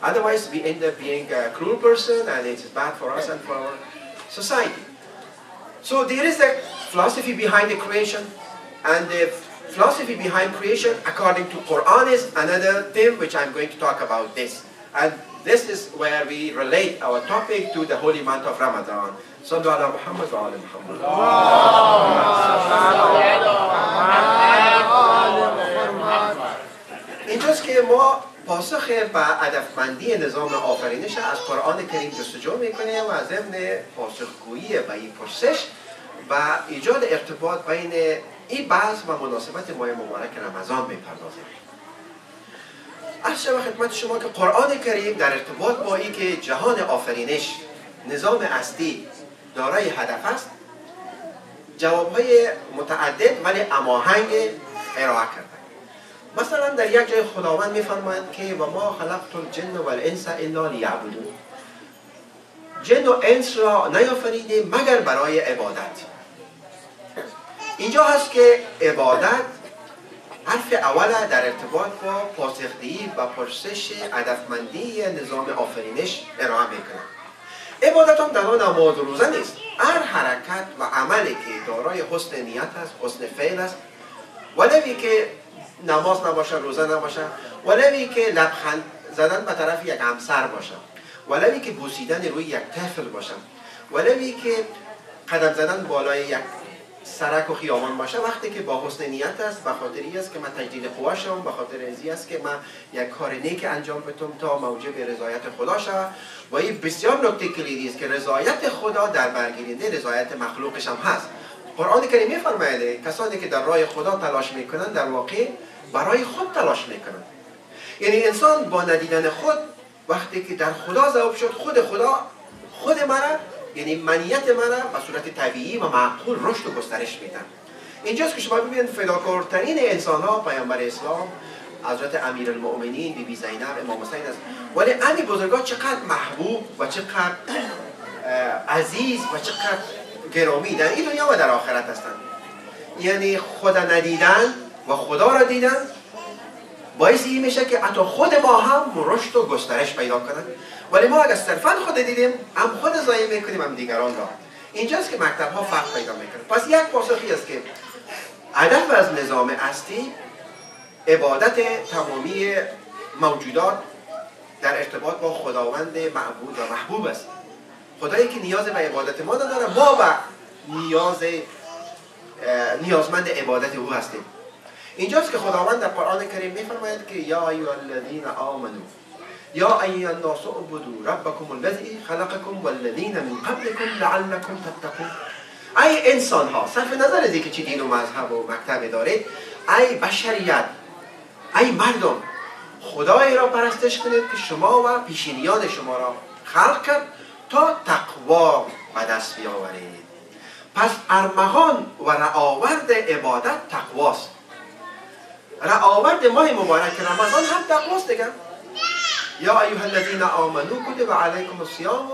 Otherwise, we end up being a cruel person, and it's bad for us and for our society. So there is a philosophy behind the creation, and the philosophy behind creation, according to Quran, is another thing which I'm going to talk about this. And this is where we relate our topic to the holy month of Ramadan. Sallu ala Muhammad wa ala Muhammad. اینجاست که ما پاسخ به هدفمندی نظام آفرینش از قرآن کریم جستجو میکنیم و ضمن پاسخگویی به این پرسش و ایجاد ارتباط بین این بحث و مناسبت ماه مبارک رمضان میپردازیم. عرض شود خدمت شما که قرآن کریم در ارتباط با این که جهان آفرینش نظام اصلی دارای هدف است، جوابهای متعدد ولی هماهنگ ارائه کرده. مثلا در یک جای خداوند میفرماید که و ما خلقت الجن والانس الا لیعبدون، جن و انس را نیافریده مگر برای عبادت. اینجا هست که عبادت حرف اول در ارتباط با پاسخدهی و پرسش هدفمندی نظام آفرینش ارائه میکنه. عبادت هم تنها نماز و روزه نیست. هر حرکت و عملی که دارای حسن نیت است، حسن فعل است، ولوی که نماز نباشه، روزه نباشه، ولوی که لبخند زدن به طرف یک همسر باشه، ولوی که بوسیدن روی یک طفل باشه، ولوی که قدم زدن بالای یک سرک و خیابان باشه، وقتی که با حسن نیت است، به خاطری است که من تجدید قوا شوم، به خاطر ازی است که من یک کار نیک انجام بدم تا موجب رضایت خدا شود. و این بسیار نکته کلیدی است که رضایت خدا در برگیرنده رضایت مخلوقش هم هست. قرآن کریم می‌فرماید کسانی که در راه خدا تلاش میکنند در واقع برای خود تلاش میکنند. یعنی انسان با ندیدن خود وقتی که در خدا ذوب شد، خود مرا، یعنی منیت مرا به صورت طبیعی و معقول رشد و گسترش میدن. اینجاست که شما ببینید فداکارترین انسان‌ها پیامبر اسلام حضرت امیرالمؤمنین بیبی زینب، امام حسین است. ولی این بزرگان چقدر محبوب و چقدر عزیز و چقدر گرامی در این دنیا و در آخرت هستند. یعنی خدا ندیدن و خدا را دیدن باعث این میشه که حتی خود ما هم رشد و گسترش پیدا کنند. ولی ما اگر صرفاً خود دیدیم، هم خود ضایع میکنیم هم دیگران را. اینجاست که مکتب ها فرق پیدا میکنه. پس یک پاسخی است که هدف از نظام اصلی عبادت تمامی موجودات در ارتباط با خداوند معبود و محبوب است. خدایی که نیاز به عبادت ما نداره، ما به نیازمند عبادت او هستیم. اینجاست که خداوند در قرآن کریم میفرماید که یا ایها الذین آمنو یا ایها الناس اعبدوا ربکم الذی خلقکم والذین من قبلکم لعلکم تتقون. ای انسان ها، صرف نظر از اینکه چه دین و مذهب و مکتب دارید، ای بشریت، ای مردم، خدایی را پرستش کنید که شما و پیشینیان شما را خلق کرد تا تقوا به دست بیاورید. پس ارمغان و رعاورد عبادت تقواست. رعاورد ماه مبارک رمضان هم تقواست دیگه. یا ایها الذین آمنو کتب علیکم الصیام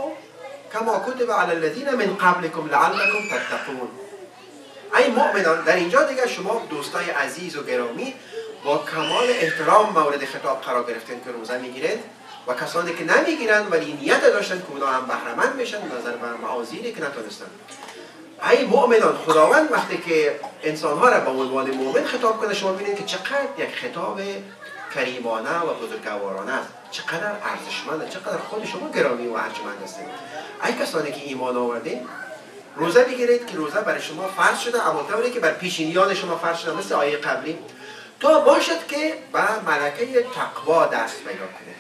کما کتب علی الذین من قبلکم لعلکم تتقون. ای مؤمنان، در اینجا دیگه شما دوستای عزیز و گرامی با کمال احترام مورد خطاب قرار گرفتین که روزه میگیرید و کسانی که نمیگیرن ولی نیت داشتن که اونا هم بهره مند بشن نظر بر معاذیری که نتونستن. ای مؤمنان، خداوند وقتی که انسانها را به عنوان مؤمن خطاب کنه، شما ببینید که چقدر یک خطاب کریمانه و بزرگوارانه است، چقدر ارزشمنده، چقدر خود شما گرامی و ارجمند هستید. ای کسانی که ایمان آوردین، روزه بگیرید که روزه برای شما فرض شده، اما طوری که بر پیشینیان شما فرض شده، مثل آیه قبلی، تا باشد که به ملکه تقوا دست پیدا کنید،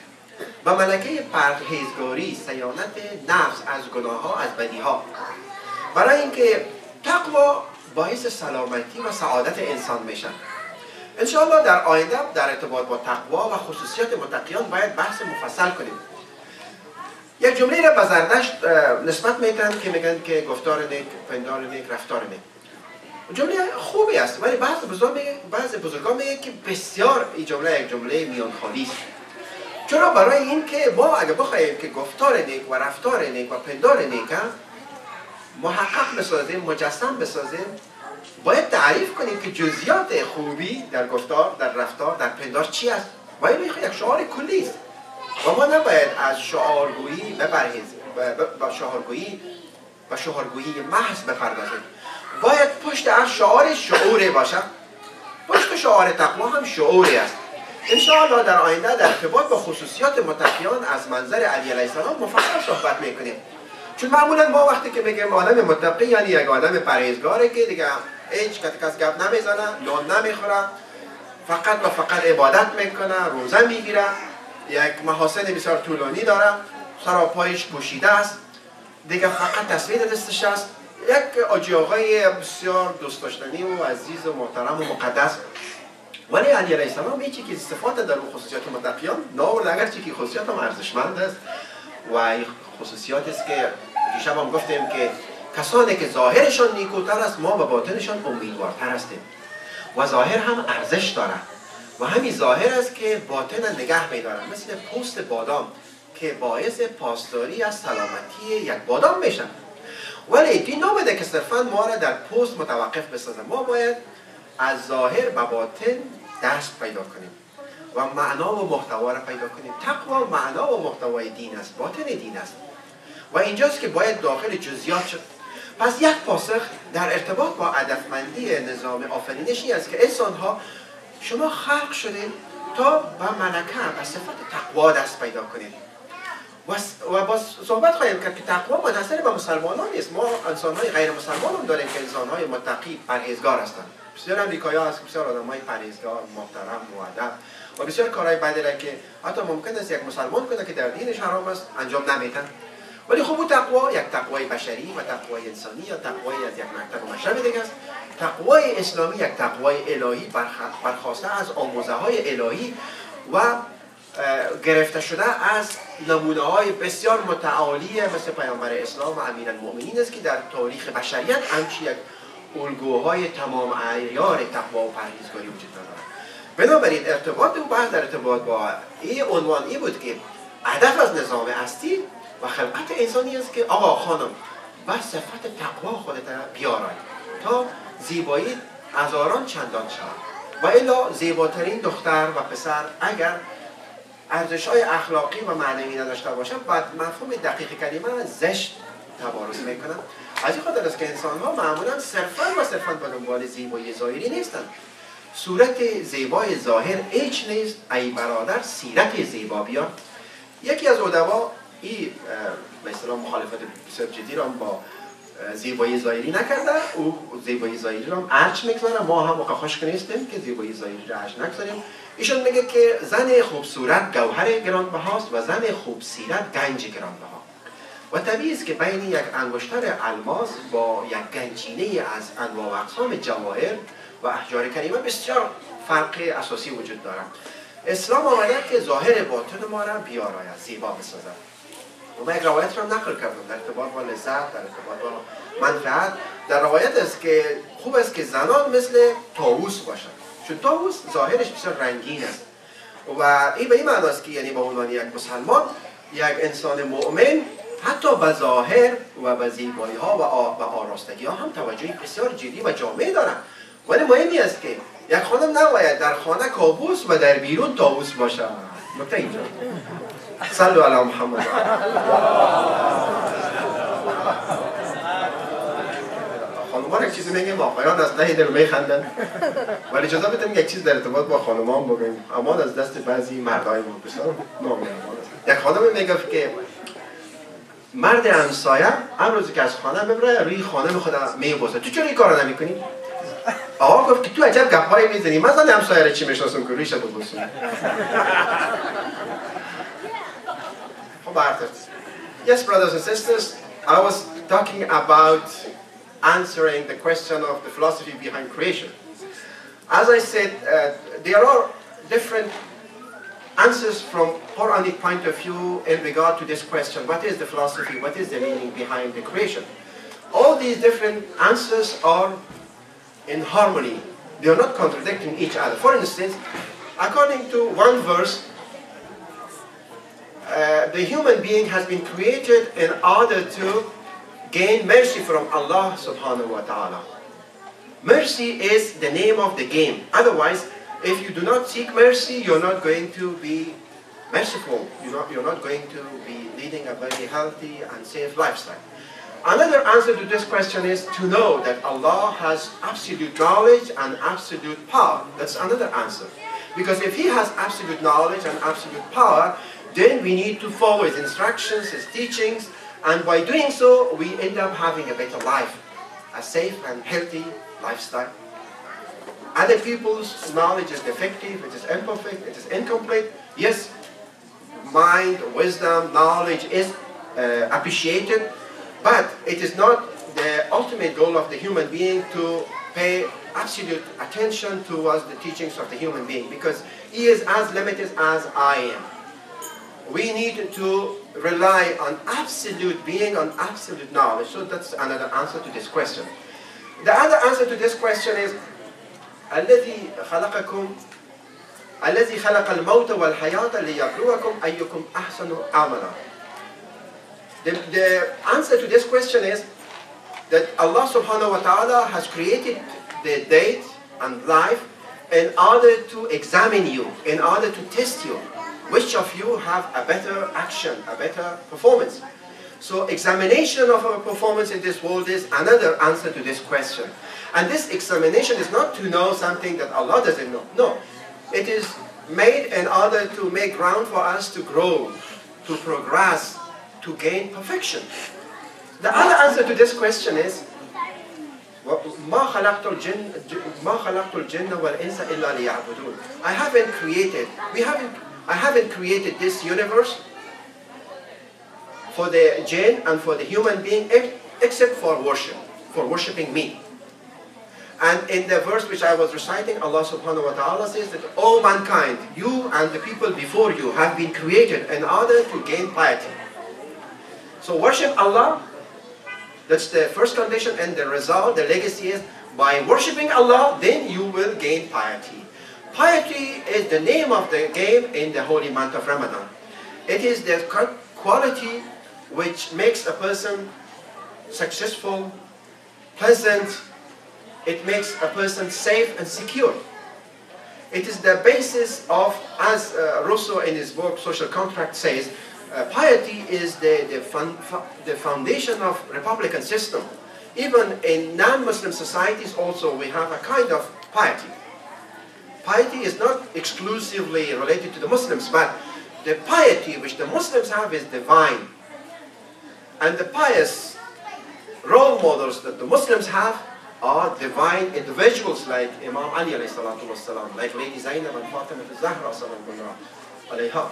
به ملکه پرهیزگاری، صیانت نفس از گناه ها، از بدی ها. برای اینکه تقوا باعث سلامتی و سعادت انسان میشه. انشاءالله در آینده در ارتباط با تقوا و خصوصیات متقیان باید بحث مفصل کنیم. یک جمله را به زردشت نسبت میدن که میگن که گفتار نیک، پندار نیک، رفتار نیک. جمله خوبی است، ولی بعض بزرگان میگه که بسیار این جمله یک جمله میانخالی است. چرا؟ برای این که ما اگه بخوایم که گفتار نیک و رفتار نیک و پندار نیک محقق بسازیم، مجسم بسازیم، باید تعریف کنیم که جزئیات خوبی در گفتار، در رفتار، در پندار چی است. باید یک شعار کلی است و ما نباید از شعارگویی بپرهیزیم، و شعارگویی محض بپردازیم. باید پشت هر شعار شعوری باشد. پشت شعار تقوا هم شعوری است. انشاءالله در آینده در ارتباط با خصوصیات متقیان از منظر علی علیه السلام مفصل صحبت میکنیم. چون معمولا ما وقتی که میگیم آدم متقی یعنی یک آدم پرهیزگاره که دیگه هیچ کس گپ نمیزنه، نان نمیخوره، فقط و فقط عبادت میکنه، روزه میگیره، یک محاسن بسیار طولانی داره، سراپایش پوشیده است، دیگه فقط تصویر دستش است، یک آجی آقای بسیار دوست داشتنی و عزیز و محترم و مقدس. ولی علی علیه السلام هیچی که صفات در اون خصوصیات متقیان ناورد، اگرچه که خصوصیات هم ارزشمند است و این خصوصیات است که دیشب هم گفتیم که کسانی که ظاهرشان نیکوتر است، ما به باطنشان امیدوارتر هستیم و ظاهر هم ارزش دارد و همین ظاهر است که باطن نگه می‌دارد، مثل پوست بادام که باعث پاسداری از سلامتی یک بادام میشه. ولی این نمیده که صرفا ما را در پوست متوقف بسازه. ما باید از ظاهر به باطن دست پیدا کنیم و معنا و محتوا را پیدا کنیم. تقوا معنا و محتوای دین است، باطن دین است و اینجاست که باید داخل جزئیات شد. پس یک پاسخ در ارتباط با هدفمندی نظام آفرینشی است که انسان‌ها شما خلق شدید تا به ملکه و صفت تقوا دست پیدا کنید و با صحبت خواهیم کرد که تقوا منحصر به مسلمانان نیست. ما انسان‌های غیر مسلمان هم داریم که انسان‌های متقی، پرهیزگار هستند. بسیار امریکایی‌ها هست، بسیار آدم‌های پرهیزگار، محترم، مؤدب و بسیار کارهای بدی را که حتی ممکن است یک مسلمان کنه که در دینش حرام است انجام نمیدن. ولی خب تقوا یک تقوای بشری و تقوای انسانی یا تقوای از یک مکتب مشرب دیگه است. تقوای اسلامی یک تقوای الهی برخواسته از آموزه‌های الهی و گرفته شده از نمونه‌های بسیار متعالی مثل پیامبر اسلام و امیرالمؤمنین است که در تاریخ بشریت همچی یک الگوهای تمام عیار تقوا و پرهیزگاری وجود دارد. بنابراین ارتباط او بحث در ارتباط با این عنوان این بود که هدف از نظام هستی و خلقت انسانی است که آقا خانم با صفت تقوا خودت بیارای تا زیبایی هزاران چندان شود و الا زیباترین دختر و پسر اگر ارزش‌های اخلاقی و معنوی نداشته باشند بعد مفهوم دقیق کلمه زشت تبارز میکنند. از این خاطر است که انسان‌ها معمولا صرفاً به دنبال زیبایی ظاهری نیستند. صورت زیبای ظاهر هیچ نیست، ای برادر سیرت زیبا بیار. یکی از ادبا این به اصطلاح مخالفت بسیار جدی را با زیبایی ظاهری نکرده، او زیبایی ظاهری را هم ارج میگذاره، ما هم موقع خوش نیستیم که زیبایی ظاهری را ارج نگذاریم. ایشون میگه که زن خوبصورت گوهر گرانبهاست و زن خوبسیرت گنج گرانبها و طبیعی است که بین یک انگشتر الماس با یک گنجینه از انواع و اقسام جواهر و احجار کریمه بسیار فرق اساسی وجود دارد. اسلام آمده که ظاهر باطن ما را بیاراید، زیبا بسازد. و یک روایت را نقل کردم در ارتباط با لذت، در ارتباط با منفعت. در روایت است که خوب است که زنان مثل طاووس باشند، چون طاووس ظاهرش بسیار رنگین است و این به این معنی است که یعنی به عنوان یک مسلمان، یک انسان مؤمن حتی به ظاهر و به زیبایی ها و آراستگی ها هم توجهی بسیار جدی و جامع دارند. ولی مهمی است که یک خانم نباید در خانه کابوس و در بیرون طاووس باشد. نکته اینجا. صلوا علی محمد. خانوما یک چیزی میگیم آقایان از ته دل میخندن ولی اجازه بدین یک چیز در ارتباط با خانومان بگیم. امان از دست بعضی مردای ما بسیار نامیده. یک خانم میگه که مرد همسایه امروزی که از خانه ببره روی خانم خود میبوسه. تو چرا این کارو نمیکنی؟ آقا گفت که تو عجب گپایی میزنی. من زن همسایه رو چی میشناسم که رویش ببوسم. خب Yes, brothers and sisters, I was talking about answering the question of the philosophy behind creation. As I said, there are different answers from Quranic point of view in regard to this question. What is the philosophy? What is the meaning behind the creation? All these different answers are in harmony. They are not contradicting each other. For instance, according to one verse, the human being has been created in order to gain mercy from Allah subhanahu wa ta'ala. Mercy is the name of the game. Otherwise, if you do not seek mercy, you're not going to be merciful. You're not going to be leading a very healthy and safe lifestyle. Another answer to this question is to know that Allah has absolute knowledge and absolute power. That's another answer. Because if He has absolute knowledge and absolute power, then we need to follow His instructions, His teachings, and by doing so, we end up having a better life, a safe and healthy lifestyle. Other people's knowledge is defective, it is imperfect, it is incomplete. Yes, mind, wisdom, knowledge is appreciated, but it is not the ultimate goal of the human being to pay absolute attention towards the teachings of the human being, because he is as limited as I am. We need to rely on absolute being, on absolute knowledge. So that's another answer to this question. The other answer to this question is الذي خلق الموت والحياة ليبلوكم أيكم أحسن عملا. The answer to this question is that Allah subhanahu wa ta'ala has created the date and life in order to examine you, in order to test you. Which of you have a better action, a better performance? So examination of our performance in this world is another answer to this question. And this examination is not to know something that Allah doesn't know. No. It is made in order to make ground for us to grow, to progress, to gain perfection. The other answer to this question is ما خلقت الجن والإنس إلا ليعبدون. I haven't created this universe for the jinn and for the human being except for worship, for worshipping me. And in the verse which I was reciting, Allah subhanahu wa ta'ala says that all mankind, you and the people before you, have been created in order to gain piety. So worship Allah, that's the first condition, and the result, the legacy is by worshipping Allah, then you will gain piety. Piety is the name of the game in the holy month of Ramadan. It is the quality which makes a person successful, pleasant. It makes a person safe and secure. It is the basis of, as Rousseau in his book Social Contract says, piety is the foundation of republican system. Even in non-Muslim societies also we have a kind of piety. Piety is not exclusively related to the Muslims, but the piety which the Muslims have is divine. And the pious role models that the Muslims have are divine individuals like Imam Ali alayhi salatu wassalam, like Lady Zainab and Fatima al-Zahra alayha.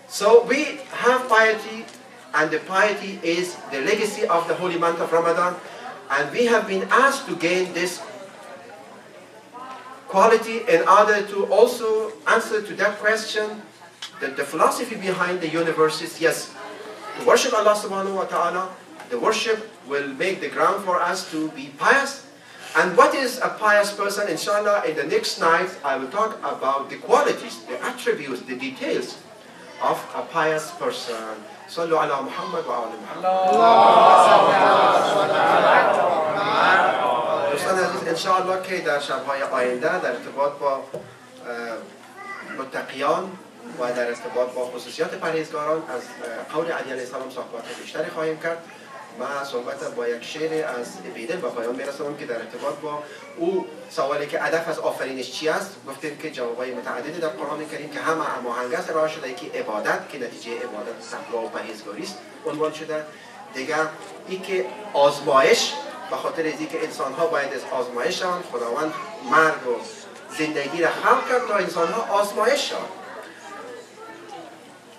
So we have piety, and the piety is the legacy of the holy month of Ramadan, and we have been asked to gain this quality in order to also answer to that question, that the philosophy behind the universe is, yes, to worship Allah subhanahu wa ta'ala. The worship will make the ground for us to be pious. And what is a pious person? Inshallah, in the next night I will talk about the qualities, the attributes, the details of a pious person. Sallu ala Muhammad wa ala Muhammad. دوستان عزیز انشاءالله که در شب‌های آینده در ارتباط با متقیان و در ارتباط با خصوصیات پرهیزگاران از قول علی علیه السلام صحبت بیشتری خواهیم کرد. من صحبت با یک شعر از بیدل به پایان میرسونم که در ارتباط با او سوالی که هدف از آفرینش چی است گفتیم که جوابای متعددی در قرآن کریم که همه هماهنگ است ارائه شده که عبادت که نتیجه عبادت تقوا و پرهیزگاری است عنوان شده. دیگر این که آزمایش به خاطر از اینکه انسان ها باید از آزمایش شوند خداوند مرگ و زندگی را خلق کرد تا انسان ها آزمایش شوند.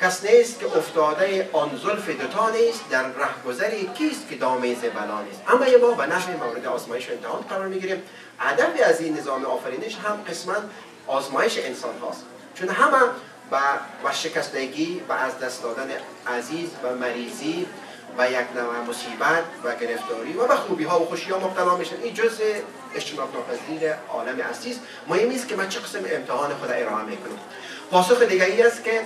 کس نیست که افتاده آن زلف دوتا نیست در رهگذری کیست که دامیز بلا نیست. اما ما به نحو مورد آزمایش و امتحان قرار میگیریم. هدف از این نظام آفرینش هم قسما آزمایش انسان هاست، چون همه و شکستگی و از دست دادن عزیز و مریضی و یک نوع مصیبت و گرفتاری و به خوبی ها و خوشی ها مبتلا میشن. این جزء اجتناب ناپذیر عالم هستی است. مهم است که من چه قسم امتحان خدا ارائه میکنم. پاسخ دیگری است که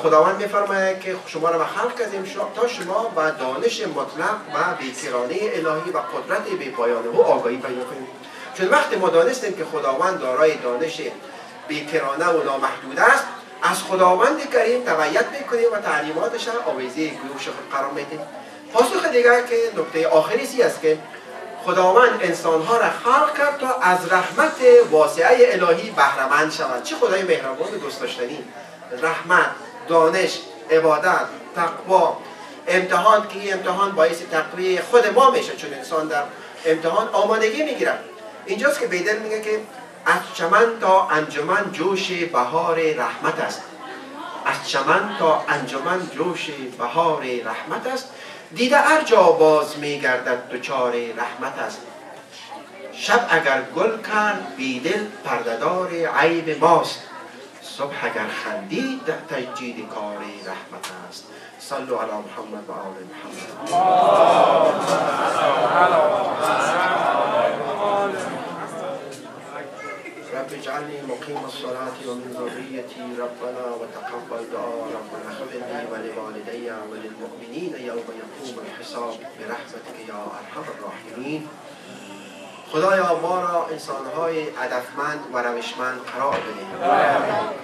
خداوند میفرماید که شما را خلق کردیم تا شما با دانش مطلق و بیکرانه الهی و قدرت بی‌پایان او آگاهی پیدا کنید. چون وقتی ما دانستیم که خداوند دارای دانش بیکرانه و نامحدود است، از خداوند کریم تبعیت میکنیم و تعلیماتش را آویزه گوش قرار میدیم. پاسخ دیگر که نکته آخری سی است که خداوند انسانها را خلق کرد تا از رحمت واسعه الهی بهره مند شوند. چه خدای مهربان و دوست داشتنی! رحمت، دانش، عبادت، تقوا، امتحان که این امتحان باعث تقویه خود ما میشه، چون انسان در امتحان آمادگی میگیرد. اینجاست که بیدل میگه که از چمن تا انجمن جوش بهار رحمت است. از چمن تا انجمن جوش بهار رحمت است. دیده هر جا باز میگردد دچار رحمت است. شب اگر گل کرد بیدل پردهدار عیب ماست. صبح اگر خندید در تجدید کار رحمت است. صلوا علی محمد و آل محمد. رب اجعلني مقيم الصلاة ومن ذريتي ربنا وتقبل دعاء ربنا اغفر لي ولوالدي وللمؤمنين يوم يقوم الحساب برحمتك يا ارحم الراحمين. خدایا ما را انسان‌های هدفمند و روشمند قرار بده.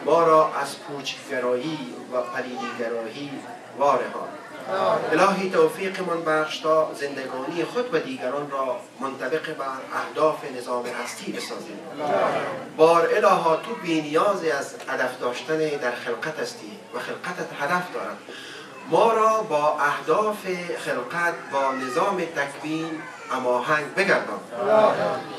ما را از پوچگرایی و پلیدیگرایی وارهان. الهی توفیق من بخش تا زندگانی خود و دیگران را منطبق به اهداف نظام هستی بسازیم. بار الها تو بی‌نیازی از هدف داشتن در خلقت هستی و خلقتت هدف دارد. ما را با اهداف خلقت با نظام تکوین هماهنگ بگردان.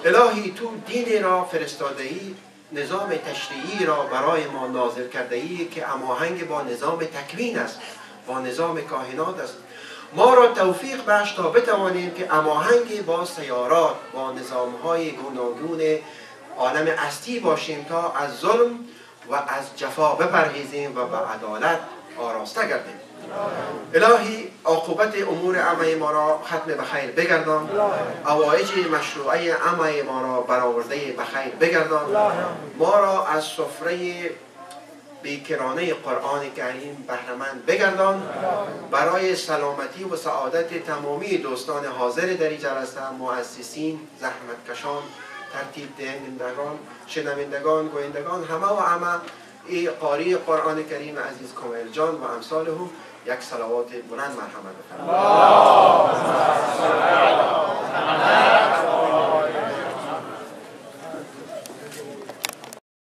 الهی تو دین را فرستاده‌ای، نظام تشریعی را برای ما نازل کرده‌ای که هماهنگ با نظام تکوین است، با نظام کائنات است. ما را توفیق بخش تا بتوانیم که هماهنگ با سیارات، با نظام‌های گوناگون عالم هستی باشیم تا از ظلم و از جفا بپرهیزیم و به عدالت آراسته گردیم. الهی عاقبت امور عمه ما را ختم بخیر بگردان. حوایج مشروعه عمه ما را برآورده بخیر بگردان. ما را از سفره بیکرانه قرآن کریم بهره‌مند بگردان. برای سلامتی و سعادت تمامی دوستان حاضر در این جلسه، مؤسسین، زحمتکشان، ترتیب دهندگان، شنوندگان، گویندگان، همه و همه ای قاری قرآن کریم عزیز کامل جان و امثالهم یک صلوات بلند مرحمت بفرمایید.